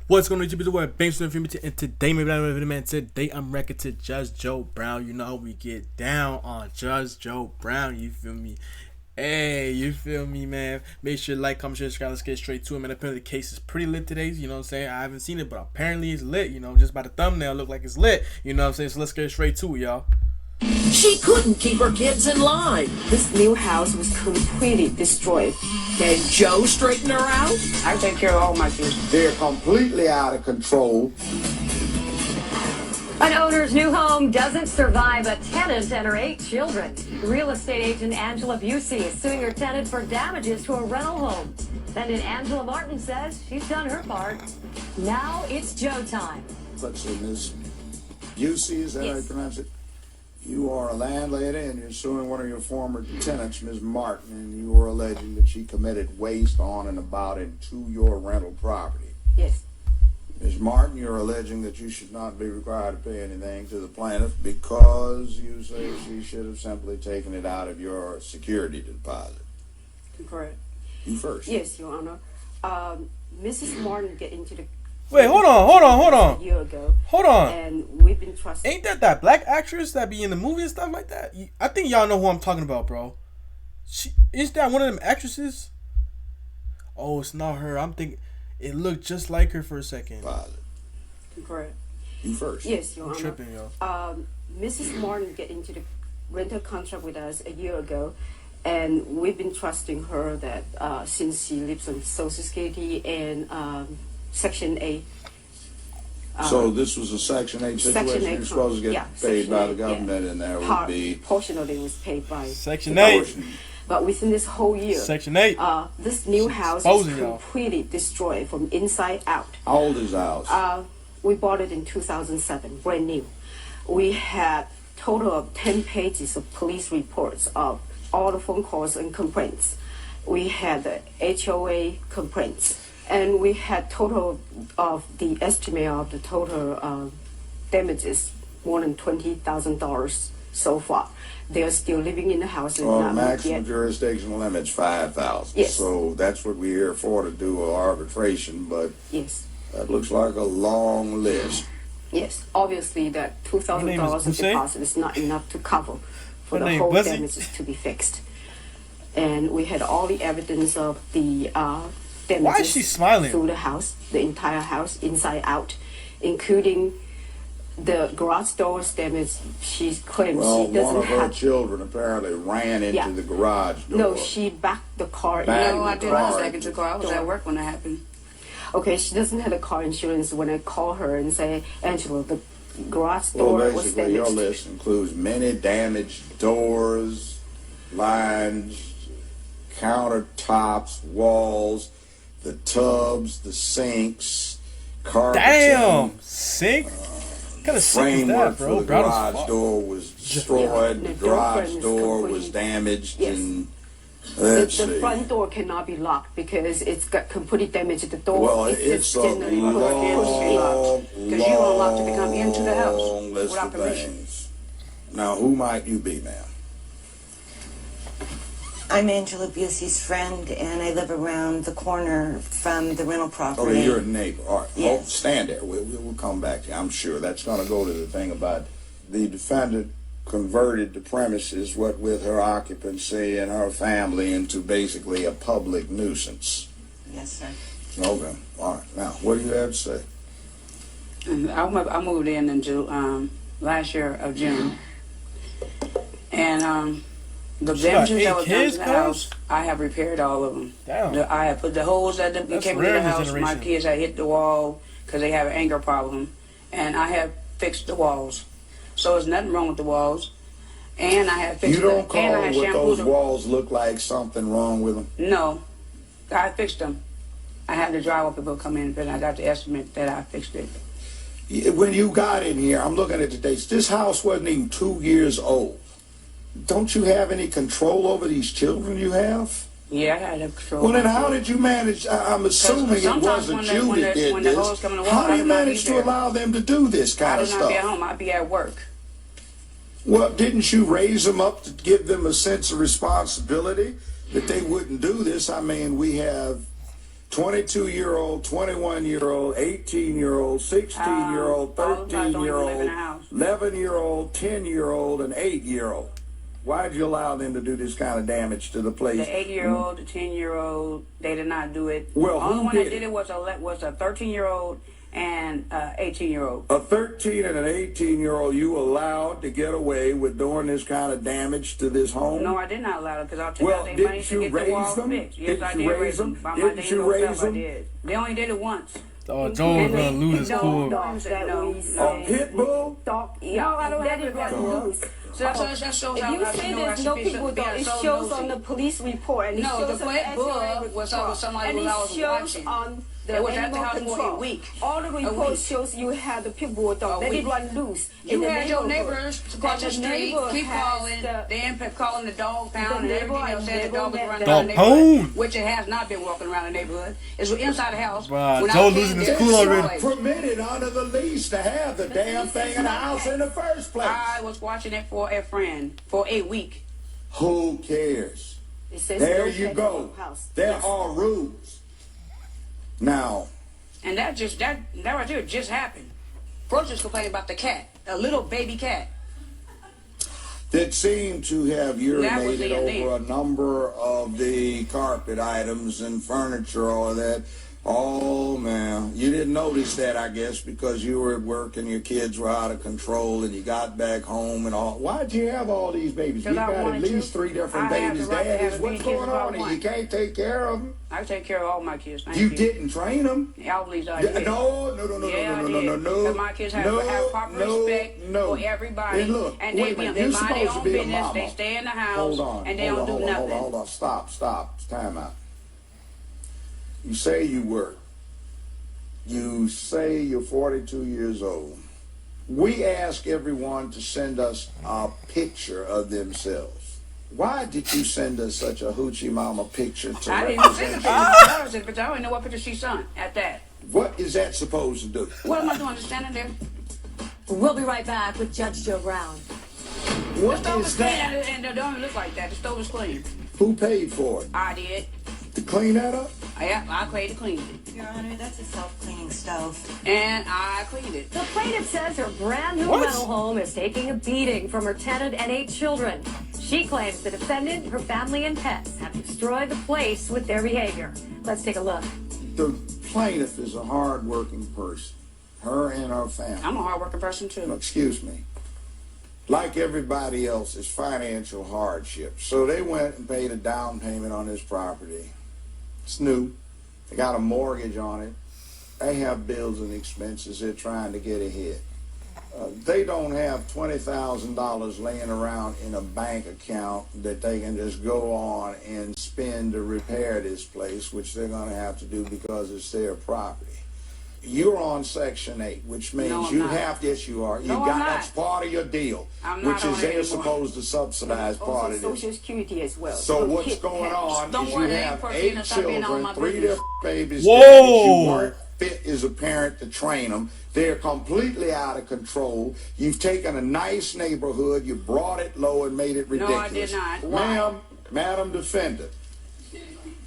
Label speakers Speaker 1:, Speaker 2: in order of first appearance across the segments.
Speaker 1: What's going on YouTube? It's the word Banks and today, maybe not even man. Today I'm wrecking to Judge Joe Brown. You know how we get down on Judge Joe Brown. You feel me? Hey, you feel me, man? Make sure to like, comment, share, subscribe. Let's get straight to it, man. Apparently the case is pretty lit today. You know what I'm saying? I haven't seen it, but apparently it's lit. You know, just by the thumbnail, look like it's lit. You know what I'm saying? So let's get straight to it, y'all.
Speaker 2: She couldn't keep her kids in line.
Speaker 3: This new house was completely destroyed.
Speaker 2: Can Joe straighten her out?
Speaker 4: I take care of all my kids.
Speaker 5: They're completely out of control.
Speaker 6: An owner's new home doesn't survive a tenant and her 8 children. Real estate agent Angela Busey is suing her tenant for damages to a rental home. Defendant Angela Martin says she's done her part. Now it's Joe time.
Speaker 5: Let's see, Ms. Busey, is that how you pronounce it? You are a landlady and you're suing one of your former tenants, Ms. Martin, and you are alleging that she committed waste on and about into your rental property.
Speaker 3: Yes.
Speaker 5: Ms. Martin, you're alleging that you should not be required to pay anything to the plaintiff because you say she should have simply taken it out of your security deposit.
Speaker 3: Correct.
Speaker 5: You first.
Speaker 3: Yes, Your Honor. Mrs. Martin get into the
Speaker 1: Wait, hold on.
Speaker 3: a year ago.
Speaker 1: Hold on.
Speaker 3: And we've been trusting.
Speaker 1: Ain't that black actress that be in the movie and stuff like that? I think y'all know who I'm talking about, bro. Is that one of them actresses? Oh, it's not her. I'm thinking it looked just like her for a second.
Speaker 5: Deposit.
Speaker 3: Correct.
Speaker 5: You first.
Speaker 3: Yes, Your Honor.
Speaker 1: Tripping, yo.
Speaker 3: Mrs. Martin get into the rental contract with us a year ago, and we've been trusting her that since she lives on Social Security and Section 8.
Speaker 5: So this was a Section 8 situation?
Speaker 3: Section 8
Speaker 5: You're supposed to get paid by the government, and there would be...
Speaker 3: portion of it was paid by...
Speaker 1: Section 8.
Speaker 3: But within this whole year...
Speaker 1: Section 8.
Speaker 3: This new house was completely destroyed from inside out.
Speaker 5: How old is the house?
Speaker 3: We bought it in 2007, brand new. We had total of 10 pages of police reports of all the phone calls and complaints. We had the HOA complaints. And we had total of the estimate of the total damages, more than $20,000 so far. They're still living in the house. And
Speaker 5: Well,
Speaker 3: not
Speaker 5: maximum
Speaker 3: yet.
Speaker 5: jurisdiction limit's $5,000.
Speaker 3: Yes.
Speaker 5: So that's what we're here for, to do an arbitration, but
Speaker 3: Yes.
Speaker 5: that looks like a long list.
Speaker 3: Yes. Obviously, that $2,000 of deposit is not enough to cover for the whole damages to be fixed. And we had all the evidence of the damages.
Speaker 1: Why is she smiling?
Speaker 3: Through the house, the entire house, inside out, including the garage doors damage. She claims
Speaker 5: Well,
Speaker 3: she doesn't
Speaker 5: one of her
Speaker 3: have.
Speaker 5: children apparently ran into the garage door.
Speaker 3: No, she backed the car.
Speaker 5: Backed
Speaker 4: No, I did
Speaker 5: car
Speaker 4: not take it to car. I was at work when that happened.
Speaker 3: Okay, she doesn't have a car insurance. When I call her and say, Angela, the garage door
Speaker 5: Well,
Speaker 3: was
Speaker 5: basically,
Speaker 3: damaged.
Speaker 5: your list includes many damaged doors, lines, countertops, walls, the tubs, the sinks, carpeting.
Speaker 1: Damn, sink. What kind of sink is
Speaker 5: Framework
Speaker 1: that, bro?
Speaker 5: for the garage door was destroyed.
Speaker 3: Yeah.
Speaker 5: The
Speaker 3: The
Speaker 5: garage
Speaker 3: doorframe is
Speaker 5: door was
Speaker 3: complete.
Speaker 5: damaged,
Speaker 3: Yes.
Speaker 5: and
Speaker 3: The
Speaker 5: let's see.
Speaker 3: front door cannot be locked because it's got completely damaged. The door.
Speaker 5: Well,
Speaker 3: it's
Speaker 5: it's
Speaker 3: just
Speaker 5: a
Speaker 3: generally put
Speaker 5: long,
Speaker 4: Because you were allowed to come into the house
Speaker 5: long list
Speaker 4: without
Speaker 5: of
Speaker 4: permission.
Speaker 5: things. Now, who might you be, ma'am?
Speaker 7: I'm Angela Busey's friend, and I live around the corner from the rental property.
Speaker 5: Okay, you're a neighbor. All right,
Speaker 7: Yes.
Speaker 5: hold, stand there. We'll come back to you. I'm sure that's going to go to the thing about the defendant converted the premises, what with her occupancy and her family, into basically a public nuisance.
Speaker 7: Yes, sir.
Speaker 5: Okay, all right. Now, what do you have to say?
Speaker 4: And I moved in last year of June. And the
Speaker 1: She got
Speaker 4: damages that
Speaker 1: 8
Speaker 4: was done
Speaker 1: kids,
Speaker 4: to the
Speaker 1: cuz?
Speaker 4: house, I have repaired all of them.
Speaker 1: Damn.
Speaker 4: I have put the holes that
Speaker 1: That's
Speaker 4: came into
Speaker 1: rare
Speaker 4: the
Speaker 1: in this
Speaker 4: house. My
Speaker 1: generation.
Speaker 4: kids had hit the wall because they have an anger problem. And I have fixed the walls. So there's nothing wrong with the walls. And I have fixed
Speaker 5: You don't
Speaker 4: them. And I
Speaker 5: call
Speaker 4: have
Speaker 5: what
Speaker 4: shampooed
Speaker 5: those
Speaker 4: them.
Speaker 5: walls look like something wrong with them?
Speaker 4: No. I fixed them. I had the drywall people come in, and I got the estimate that I fixed it.
Speaker 5: When you got in here, I'm looking at the dates. This house wasn't even 2 years old. Don't you have any control over these children you have?
Speaker 4: Yeah, I had to control.
Speaker 5: Well, then
Speaker 4: my
Speaker 5: how
Speaker 4: kids.
Speaker 5: did you manage? I'm assuming it
Speaker 4: sometimes
Speaker 5: wasn't
Speaker 4: when
Speaker 5: you
Speaker 4: when
Speaker 5: that did
Speaker 4: when the hose
Speaker 5: this.
Speaker 4: come in the wall,
Speaker 5: How do
Speaker 4: I
Speaker 5: you
Speaker 4: do not be
Speaker 5: manage to
Speaker 4: there.
Speaker 5: allow them to do this
Speaker 4: I
Speaker 5: kind of
Speaker 4: do not be at
Speaker 5: stuff?
Speaker 4: home. I'd be at work.
Speaker 5: Well, didn't you raise them up to give them a sense of responsibility that they wouldn't do this? I mean, we have 22-year-old, 21-year-old, 18-year-old, 16-year-old,
Speaker 4: all the times don't even live in
Speaker 5: 13-year-old,
Speaker 4: the house.
Speaker 5: 11-year-old, 10-year-old, and 8-year-old. Why'd you allow them to do this kind of damage to the place?
Speaker 4: The 8-year-old, the 10-year-old, they did not do it.
Speaker 5: Well,
Speaker 4: the only
Speaker 5: who
Speaker 4: one
Speaker 5: did
Speaker 4: that did
Speaker 5: it?
Speaker 4: it was a 13-year-old and 18-year-old.
Speaker 5: A 13 and an 18-year-old you allowed to get away with doing this kind of damage to this home?
Speaker 4: No, I did not allow it because I'll take
Speaker 5: Well,
Speaker 4: out their money
Speaker 5: didn't
Speaker 4: to
Speaker 5: you
Speaker 4: get the
Speaker 5: raise
Speaker 4: wall
Speaker 5: them?
Speaker 4: fixed. Yes,
Speaker 5: Didn't
Speaker 4: I
Speaker 5: you
Speaker 4: did
Speaker 5: raise
Speaker 4: raise
Speaker 5: them?
Speaker 4: them. By my
Speaker 5: Didn't
Speaker 4: damn
Speaker 5: you
Speaker 4: old
Speaker 5: raise
Speaker 4: self, I
Speaker 5: them?
Speaker 4: did. They only did it once.
Speaker 1: Oh, Joe's gonna lose his cool.
Speaker 3: Dogs that
Speaker 4: No,
Speaker 3: we
Speaker 4: no.
Speaker 3: say-
Speaker 5: A pit bull?
Speaker 3: Dog,
Speaker 4: No, I don't
Speaker 3: let
Speaker 4: have
Speaker 3: it
Speaker 4: it
Speaker 3: run
Speaker 4: right.
Speaker 3: loose.
Speaker 4: So that shows
Speaker 3: If
Speaker 4: how
Speaker 3: you say there's no people, though, it shows on the police report, and it
Speaker 4: No,
Speaker 3: shows
Speaker 4: the
Speaker 3: on
Speaker 4: pit bull
Speaker 3: SRA
Speaker 4: was
Speaker 3: report,
Speaker 4: over somebody
Speaker 3: and
Speaker 4: when
Speaker 3: it
Speaker 4: I was
Speaker 3: shows
Speaker 4: watching.
Speaker 3: on the
Speaker 4: It was at the
Speaker 3: animal
Speaker 4: house for a
Speaker 3: control.
Speaker 4: week.
Speaker 3: All the
Speaker 4: week.
Speaker 3: reports shows you had the pit bull dog.
Speaker 4: A
Speaker 3: Let it
Speaker 4: week.
Speaker 3: run loose.
Speaker 4: You
Speaker 3: in the
Speaker 4: had your
Speaker 3: neighborhood.
Speaker 4: neighbors across the
Speaker 3: And
Speaker 4: street
Speaker 3: neighbor
Speaker 4: keep
Speaker 3: has
Speaker 4: calling,
Speaker 3: the-
Speaker 4: they kept calling the dog pound and
Speaker 3: The
Speaker 4: everything
Speaker 3: neighbor
Speaker 4: else, saying the dog was
Speaker 3: and
Speaker 4: running
Speaker 3: neighbor
Speaker 4: around the
Speaker 1: Dog
Speaker 4: neighborhood,
Speaker 1: pound.
Speaker 4: which it has not been walking around the neighborhood. It's inside the house.
Speaker 1: Bruh,
Speaker 4: When I
Speaker 1: Joe
Speaker 4: came
Speaker 1: losing his
Speaker 4: there,
Speaker 1: cool
Speaker 4: it was
Speaker 1: already.
Speaker 4: like-
Speaker 5: Permitted under the lease to have the damn thing in the house in the first place.
Speaker 4: I was watching it for a friend for a week.
Speaker 5: Who cares?
Speaker 3: It says
Speaker 5: There
Speaker 3: no
Speaker 5: you
Speaker 3: pet
Speaker 5: go.
Speaker 3: in the house.
Speaker 5: There
Speaker 3: Yes.
Speaker 5: are rules. Now,
Speaker 4: And that right there just happened. First just complaining about the cat, a little baby cat.
Speaker 5: that seemed to have
Speaker 4: That was
Speaker 5: urinated
Speaker 4: the
Speaker 5: over a number of the carpet items and furniture, all of that. Oh, man. You didn't notice that, I guess, because you were at work and your kids were out of control and you got back home and all. Why'd you have all these babies? You
Speaker 4: 'Cause I
Speaker 5: got at
Speaker 4: wanted
Speaker 5: least
Speaker 4: to.
Speaker 5: 3 different
Speaker 4: I have
Speaker 5: babies.
Speaker 4: the right to
Speaker 5: Dad,
Speaker 4: have
Speaker 5: is
Speaker 4: as
Speaker 5: what's
Speaker 4: many kids
Speaker 5: going
Speaker 4: as I
Speaker 5: on? And you
Speaker 4: want.
Speaker 5: can't take care of them?
Speaker 4: I take care of all my kids. Thank
Speaker 5: You didn't train them?
Speaker 4: Yeah, I believe I
Speaker 5: Yeah,
Speaker 4: did.
Speaker 5: no.
Speaker 4: Yeah, I did. Because my kids have proper respect for everybody.
Speaker 5: And look,
Speaker 4: and
Speaker 5: wait a
Speaker 4: they
Speaker 5: minute,
Speaker 4: mind
Speaker 5: you're
Speaker 4: their
Speaker 5: supposed to
Speaker 4: own
Speaker 5: be a
Speaker 4: business.
Speaker 5: mama.
Speaker 4: They stay in the house
Speaker 5: Hold on,
Speaker 4: and they don't do nothing.
Speaker 5: hold on. Stop. Time out. You say you work. You say you're 42 years old. We ask everyone to send us a picture of themselves. Why did you send us such a hoochie mama picture to
Speaker 4: I didn't even see the
Speaker 5: represent
Speaker 4: picture.
Speaker 5: you?
Speaker 4: My daughter said the picture. I don't even know what picture she sent at that.
Speaker 5: What is that supposed to do?
Speaker 4: What am I doing? Just standing there?
Speaker 6: We'll be right back with Judge Joe Brown.
Speaker 5: What
Speaker 4: The stove
Speaker 5: is
Speaker 4: is clean
Speaker 5: that?
Speaker 4: and it don't even look like that. The stove is clean.
Speaker 5: Who paid for it?
Speaker 4: I did.
Speaker 5: To clean that up?
Speaker 4: I paid to clean it.
Speaker 7: Your Honor, that's a self-cleaning stove.
Speaker 4: And I cleaned it.
Speaker 6: The plaintiff says her brand new
Speaker 1: What?
Speaker 6: rental home is taking a beating from her tenant and 8 children. She claims the defendant, her family, and pets have destroyed the place with their behavior. Let's take a look.
Speaker 5: The plaintiff is a hard-working person. Her and her family.
Speaker 4: I'm a hard-working person, too.
Speaker 5: Excuse me. Like everybody else, it's financial hardship. So they went and paid a down payment on this property. It's new. They got a mortgage on it. They have bills and expenses they're trying to get ahead. They don't have $20,000 laying around in a bank account that they can just go on and spend to repair this place, which they're going to have to do because it's their property. You're on Section 8, which means
Speaker 4: No, I'm
Speaker 5: you
Speaker 4: not.
Speaker 5: have, yes you are.
Speaker 4: No, I'm not.
Speaker 5: That's part of your deal,
Speaker 4: I'm not
Speaker 5: which
Speaker 4: on
Speaker 5: is
Speaker 4: it
Speaker 5: they're
Speaker 4: anymore.
Speaker 5: supposed to subsidize part
Speaker 3: Also
Speaker 5: of this.
Speaker 3: Social Security as well.
Speaker 5: So what's
Speaker 3: kid
Speaker 5: going
Speaker 3: pets.
Speaker 5: on
Speaker 4: Don't
Speaker 5: is you
Speaker 4: worry, they ain't
Speaker 5: have
Speaker 4: forcing
Speaker 5: 8
Speaker 4: us to be in all
Speaker 5: children,
Speaker 4: my
Speaker 5: 3
Speaker 4: business.
Speaker 5: different babies
Speaker 1: Whoa.
Speaker 5: that you weren't fit as a parent to train them. They're completely out of control. You've taken a nice neighborhood, you brought it low and made it
Speaker 4: No,
Speaker 5: ridiculous.
Speaker 4: I did not. Why?
Speaker 5: Madam Defendant,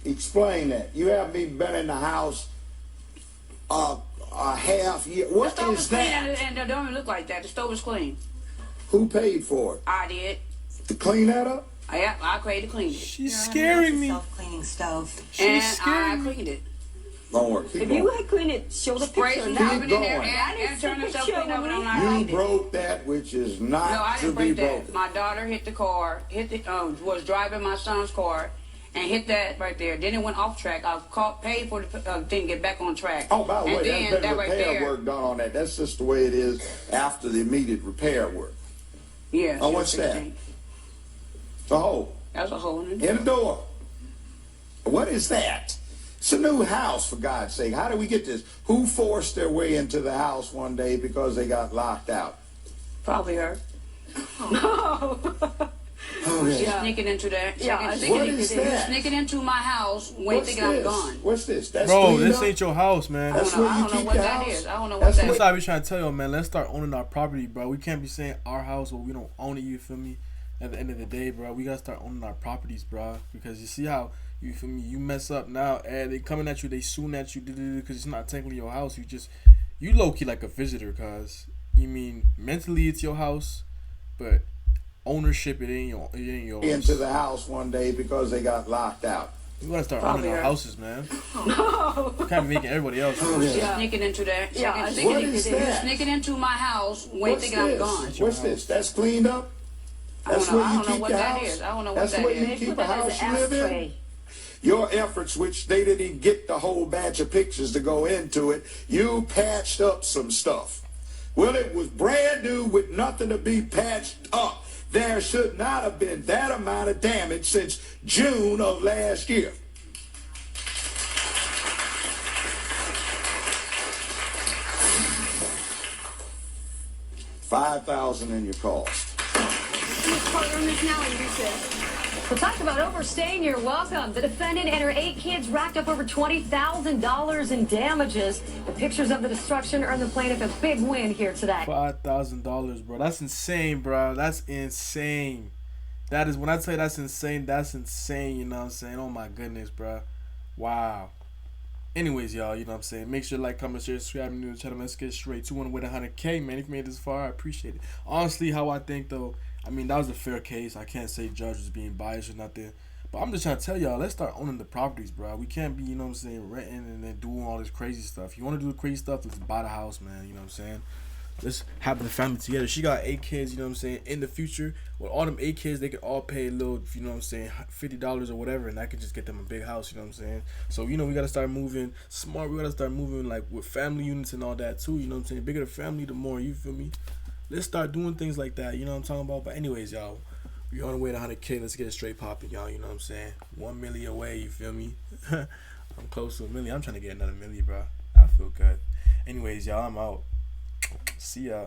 Speaker 5: explain that. You have me been in the house a half year.
Speaker 4: The
Speaker 5: What
Speaker 4: stove
Speaker 5: is
Speaker 4: is clean
Speaker 5: that?
Speaker 4: and it don't even look like that. The stove is clean.
Speaker 5: Who paid for it?
Speaker 4: I did.
Speaker 5: To clean that up?
Speaker 4: I paid to clean it.
Speaker 1: She's
Speaker 7: Your Honor,
Speaker 1: scaring
Speaker 7: that's a
Speaker 1: me.
Speaker 7: self-cleaning stove.
Speaker 4: And
Speaker 1: She's
Speaker 4: I
Speaker 1: scaring me.
Speaker 4: cleaned it.
Speaker 5: Don't worry, keep
Speaker 3: If
Speaker 5: going.
Speaker 3: you had cleaned it, show the
Speaker 4: Spray
Speaker 3: picture
Speaker 4: some
Speaker 3: now.
Speaker 4: lemon in there
Speaker 5: going.
Speaker 4: and turn
Speaker 3: the
Speaker 4: yourself
Speaker 3: picture,
Speaker 4: clean up and
Speaker 3: Willie.
Speaker 4: I
Speaker 5: You
Speaker 4: cleaned it.
Speaker 5: broke that which is
Speaker 4: No,
Speaker 5: not
Speaker 4: I
Speaker 5: to
Speaker 4: didn't
Speaker 5: be
Speaker 4: break that.
Speaker 5: broken.
Speaker 4: My daughter hit the car, was driving my son's car, and hit that right there. Then it went off track. I paid for the thing to get back on track.
Speaker 5: Oh, by the
Speaker 4: and
Speaker 5: way,
Speaker 4: then
Speaker 5: there's been
Speaker 4: that right
Speaker 5: repair
Speaker 4: there.
Speaker 5: work done on that. That's just the way it is after the immediate repair work.
Speaker 4: Yeah.
Speaker 5: Oh, what's that? It's a hole
Speaker 4: That's a hole in it.
Speaker 5: in the door. What is that? It's a new house, for God's sake. How did we get this? Who forced their way into the house one day because they got locked out?
Speaker 4: Probably her.
Speaker 5: Oh,
Speaker 4: She's
Speaker 5: yeah.
Speaker 4: sneaking into that.
Speaker 3: Yeah,
Speaker 5: What is that?
Speaker 4: Sneaking into my house when
Speaker 5: What's
Speaker 4: thinking I'm
Speaker 5: this?
Speaker 4: gone.
Speaker 5: What's this? That's
Speaker 1: Bro,
Speaker 5: cleaned
Speaker 1: this
Speaker 5: up?
Speaker 1: ain't your house, man.
Speaker 5: That's
Speaker 4: I don't know-
Speaker 5: where
Speaker 4: I
Speaker 5: you
Speaker 4: don't know
Speaker 5: keep
Speaker 4: what
Speaker 5: your
Speaker 4: that
Speaker 5: house?
Speaker 4: is. I don't know what
Speaker 5: That's
Speaker 4: that
Speaker 1: That's
Speaker 4: is.
Speaker 1: why we trying to tell you, man. Let's start owning our property, bro. We can't be saying our house or we don't own it. You feel me? At the end of the day, bro, we gotta start owning our properties, bro. Because you see how You feel me? You mess up now, and they coming at you, they soon at you, because it's not technically your house. You low key like a visitor, cause you mean mentally it's your house, but ownership it ain't yours.
Speaker 5: Into the house one day because they got locked out.
Speaker 1: We gotta start owning our houses, man.
Speaker 3: No.
Speaker 1: Kind of making everybody else.
Speaker 4: Sneaking into there.
Speaker 3: Yeah,
Speaker 5: What is that?
Speaker 4: Sneaking into my house when
Speaker 5: What's
Speaker 4: thinking I'm
Speaker 5: this?
Speaker 4: gone.
Speaker 5: What's this? That's cleaned up? That's where you keep your house?
Speaker 4: I don't know what
Speaker 5: That's
Speaker 4: that
Speaker 5: where
Speaker 4: is.
Speaker 5: you keep
Speaker 3: Put
Speaker 5: a
Speaker 3: that as
Speaker 5: house
Speaker 3: an
Speaker 5: you live in?
Speaker 3: ashtray.
Speaker 5: Your efforts, which they didn't even get the whole batch of pictures to go into it, you patched up some stuff. Well, it was brand new with nothing to be patched up. There should not have been that amount of damage since June of last year. $5,000 in your cost.
Speaker 6: So talk about overstaying your welcome. The defendant and her 8 kids racked up over $20,000 in damages. The pictures of the destruction earned the plaintiff a big win here today.
Speaker 1: $5,000, bro. That's insane, bro. That's insane. That is, when I tell you that's insane, that's insane. You know what I'm saying? Oh my goodness, bro. Wow. Anyways, y'all, you know what I'm saying? Make sure to like, comment, share, subscribe, and new to the channel. Let's get straight to one with 100K, man. If you made it this far, I appreciate it. Honestly, how I think, though, I mean, that was a fair case. I can't say judge was being biased or nothing. But I'm just trying to tell y'all, let's start owning the properties, bro. We can't be, you know what I'm saying, renting and then doing all this crazy stuff. If you want to do the crazy stuff, let's buy the house, man. You know what I'm saying? Let's have the family together. She got 8 kids, you know what I'm saying? In the future, with all them 8 kids, they could all pay a little, you know what I'm saying, $50 or whatever, and that could just get them a big house, you know what I'm saying? So, you know, we got to start moving smart. We got to start moving, like, with family units and all that, too, you know what I'm saying? The bigger the family, the more, you feel me? Let's start doing things like that, you know what I'm talking about? But anyways, y'all, we on the way to 100K. Let's get it straight popping, y'all, you know what I'm saying? 1 million away, you feel me? I'm close to a million. I'm trying to get another million, bro. I feel good. Anyways, y'all, I'm out. See ya.